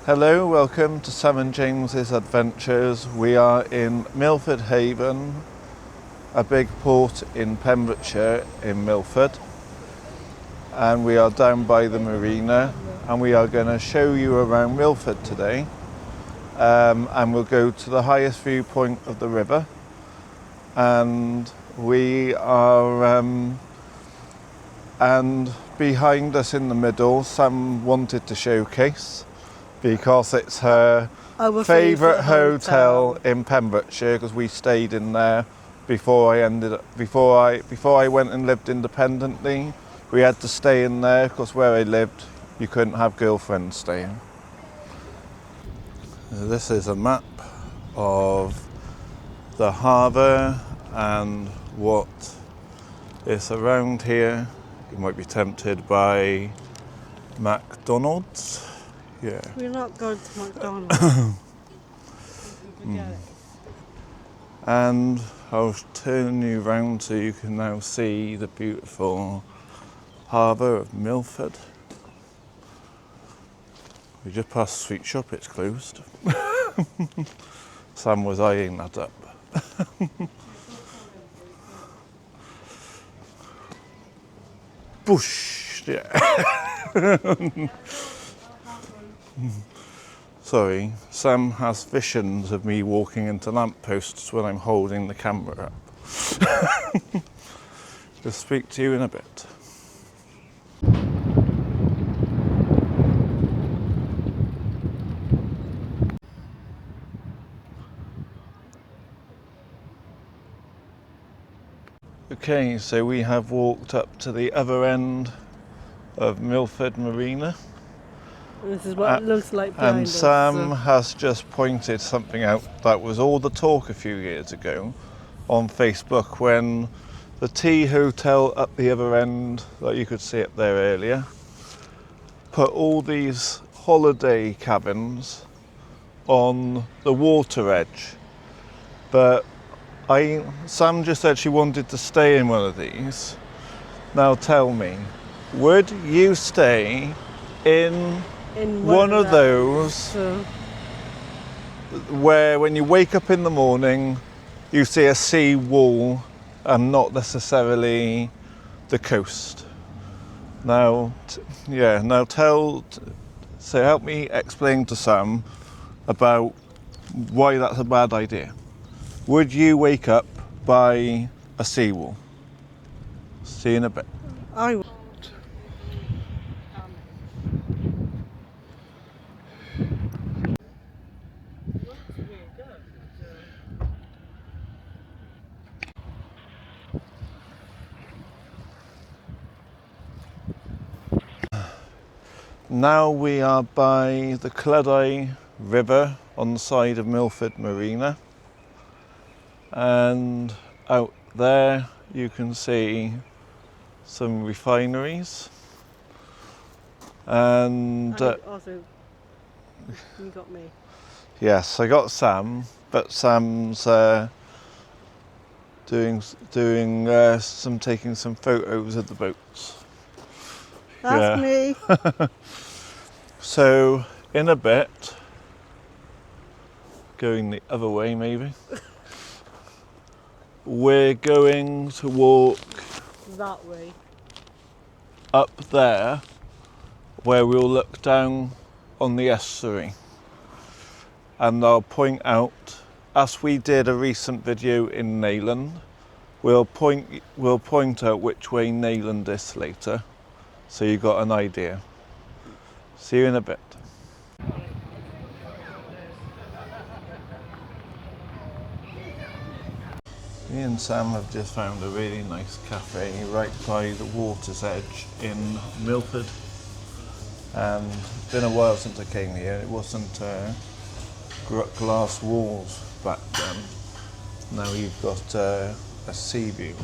Hello, welcome to Sam and James's Adventures. We are in Milford Haven, a big port in Pembrokeshire in Milford, and we are down by the marina, and we are going to show you around Milford today, and we'll go to the highest viewpoint of the river, and we are and behind us in the middle, Sam wanted to showcase because it's her favourite hotel in Pembrokeshire, because we stayed in there before I went and lived independently. We had to stay in there because where I lived you couldn't have girlfriends staying. This is a map of the harbour and what is around here. You might be tempted by McDonald's. Yeah. We're not going to McDonald's. And I'll turn you round so you can now see the beautiful harbour of Milford. We just passed the sweet shop, it's closed. Sam was eyeing that up. Bush, yeah. Sorry, Sam has visions of me walking into lampposts when I'm holding the camera up. We'll speak to you in a bit. Okay, so we have walked up to the other end of Milford Marina. This is what it looks like behind And us. Sam has just pointed something out that was all the talk a few years ago on Facebook, when the Tea Hotel up the other end, that you could see up there earlier, put all these holiday cabins on the water edge. But Sam just said she wanted to stay in one of these. Now tell me, would you stay in one of those where when you wake up in the morning you see a sea wall and not necessarily the coast? Now, so help me explain to Sam about why that's a bad idea. Would you wake up by a seawall? See you in a bit. I would. Now we are by the Clydai River on the side of Milford Marina, and out there you can see some refineries, and Also, you got me. yes, I got Sam, but Sam's taking some photos of the boats. That's me. So in a bit, going the other way maybe, we're going to walk That way. up there where we'll look down on the estuary, and I'll point out, as we did a recent video in Nayland, we'll point out which way Nayland is later, so you got an idea. See you in a bit. Me and Sam have just found a really nice cafe right by the water's edge in Milford. And it's been a while since I came here. It wasn't glass walls back then. Now you've got a sea view.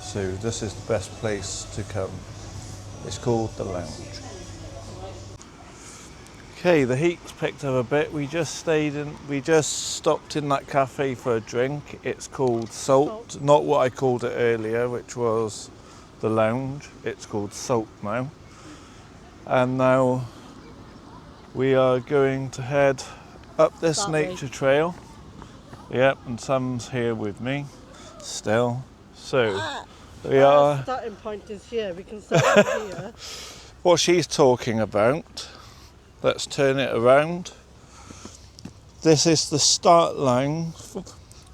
So this is the best place to come. It's called the Lounge. Okay, the heat's picked up a bit. We just stopped in that cafe for a drink. It's called Salt, not what I called it earlier, which was the Lounge. It's called Salt now. And now we are going to head up this That way. nature trail. Yep, and Sam's here with me still. So we Our are. starting point is here. We can start from here. What she's talking about. Let's turn it around. This is the start line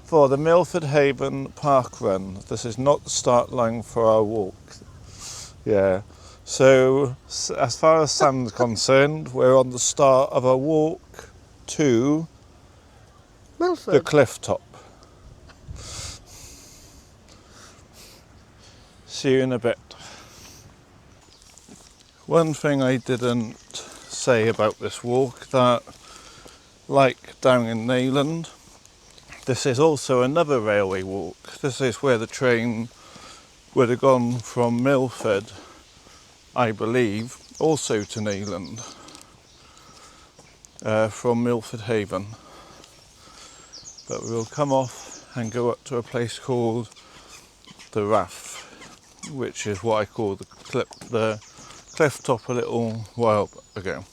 for the Milford Haven Park Run. This is not the start line for our walk. Yeah. So, as far as Sam's concerned, we're on the start of a walk to Milford. the cliff top. See you in a bit. One thing I didn't say about this walk, that like down in Neyland, this is also another railway walk. This is where the train would have gone from Milford, I believe, also to Neyland, from Milford Haven. But we'll come off and go up to a place called the Raff, which is what I called the cliff top a little while ago.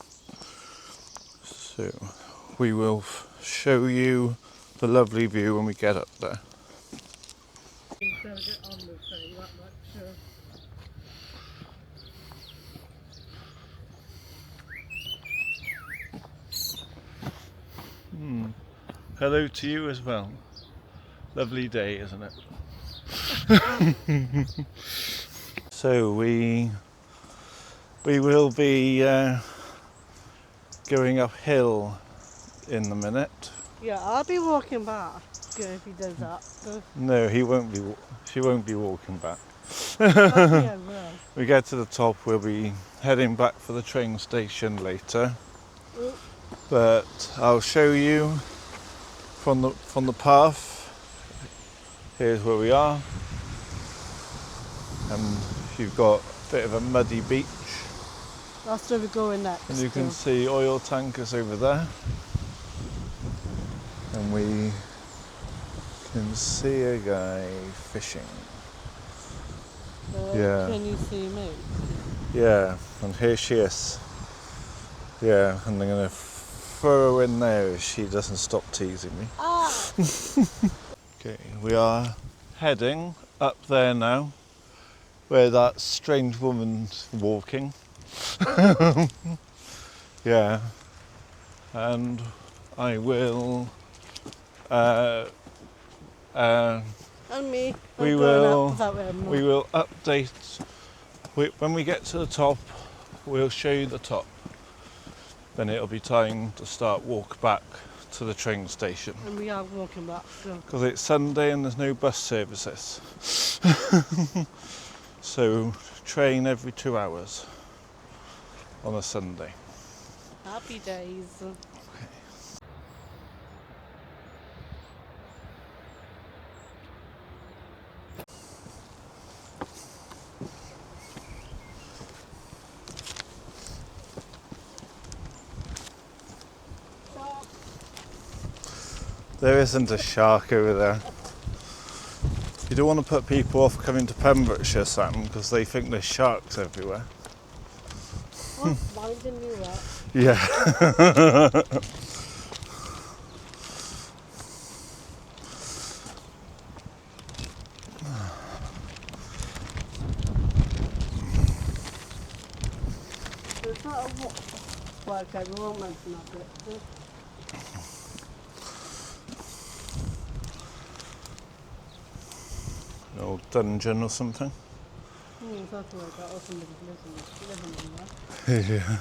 So we will show you the lovely view when we get up there. Hello to you as well. Lovely day, isn't it? So we will be going uphill in a minute. Yeah, I'll be walking back if he does that. So, No, he won't be. She won't be walking back. actually, I will. We get to the top, we'll be heading back for the train station later. Oop. But I'll show you from the path. Here's where we are, and you've got a bit of a muddy beach, That's where we're going next. and you can see oil tankers over there, and we can see a guy fishing. Yeah. Can you see me? Yeah, and here she is. Yeah, and I'm going to throw her in there if she doesn't stop teasing me. Ah! Okay, we are heading up there now, where that strange woman's walking. Yeah, and I will. And me. We I'm going will. up that way, I'm not. We will update. When we get to the top, we'll show you the top. Then it'll be time to start walk back to the train station. And we are walking back. So. Because it's Sunday and there's no bus services. So train every 2 hours on a Sunday. Happy days. There isn't a shark over there. You don't want to put people off coming to Pembrokeshire, Sam, because they think there's sharks everywhere. Oh, winding you up. Yeah. It's not a walk. Well, okay, we won't mention that bit. An old dungeon or something. Something like that, or somebody's living in there. Yeah.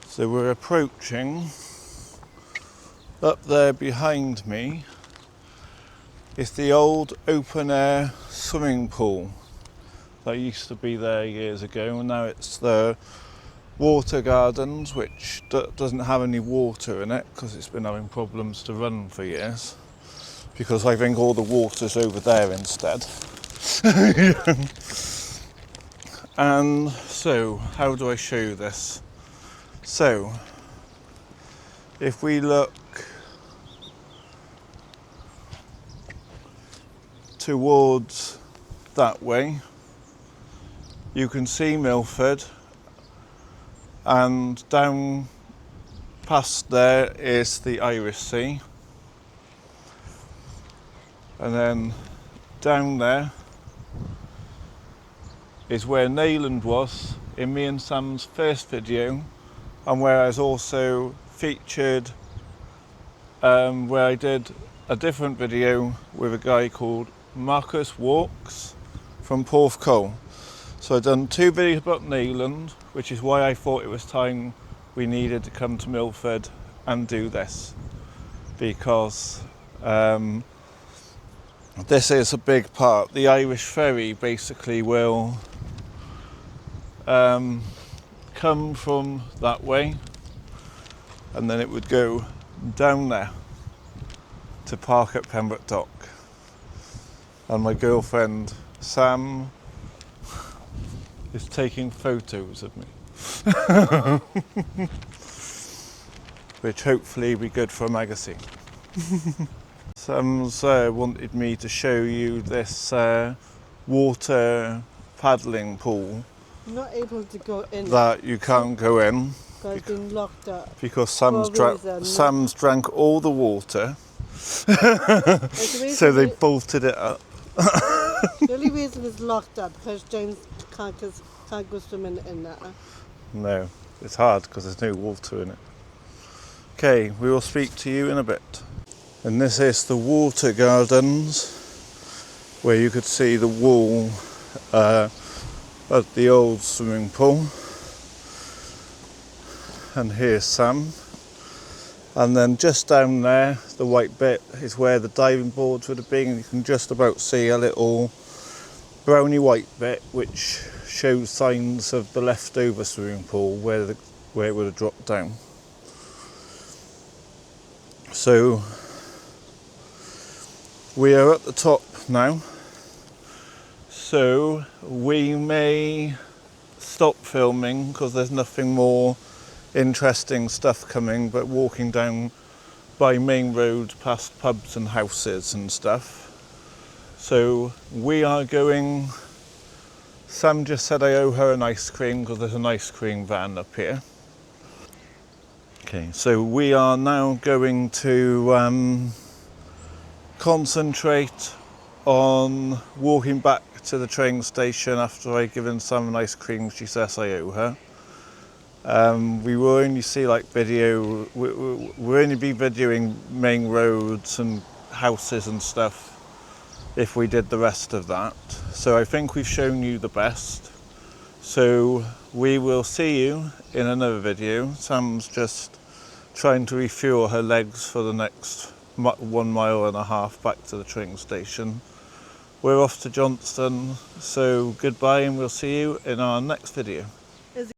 So we're approaching. Up there behind me is the old open air swimming pool that used to be there years ago, and now it's the water gardens, which doesn't have any water in it because it's been having problems to run for years, because I think all the water's over there instead. And so how do I show you this? So if we look towards that way, you can see Milford, and down past there is the Irish Sea, and then down there is where Neyland was in me and Sam's first video, and where I was also featured where I did a different video with a guy called Marcus Walks from Porthcawl. So I've done 2 videos about Neyland, which is why I thought it was time we needed to come to Milford and do this, because this is a big part. The Irish ferry basically will come from that way, and then it would go down there to park at Pembroke Dock. And my girlfriend Sam is taking photos of me, which hopefully will be good for a magazine. Sam's wanted me to show you this water paddling pool. I'm not able to go in. That you can't go in. It's been locked up. Because Sam's drank all the water. So they bolted it up. The only reason it's locked up because James can't go swimming in that. No, it's hard because there's no water in it. Okay, we will speak to you in a bit. And this is the water gardens, where you could see the wall of the old swimming pool. And here's Sam. And then just down there, the white bit is where the diving boards would have been. You can just about see a little browny white bit, which shows signs of the leftover swimming pool where it would have dropped down. So we are at the top now. So we may stop filming because there's nothing more interesting stuff coming, but walking down by main road past pubs and houses and stuff. So we are going. Sam just said I owe her an ice cream because there's an ice cream van up here. Okay, so we are now going to concentrate on walking back to the train station after I've given Sam an ice cream she says I owe her. We will only see like we'll only be videoing main roads and houses and stuff if we did the rest of that. So I think we've shown you the best. So we will see you in another video. Sam's just trying to refuel her legs for the next 1.5 miles back to the train station. We're off to Johnston, so goodbye and we'll see you in our next video.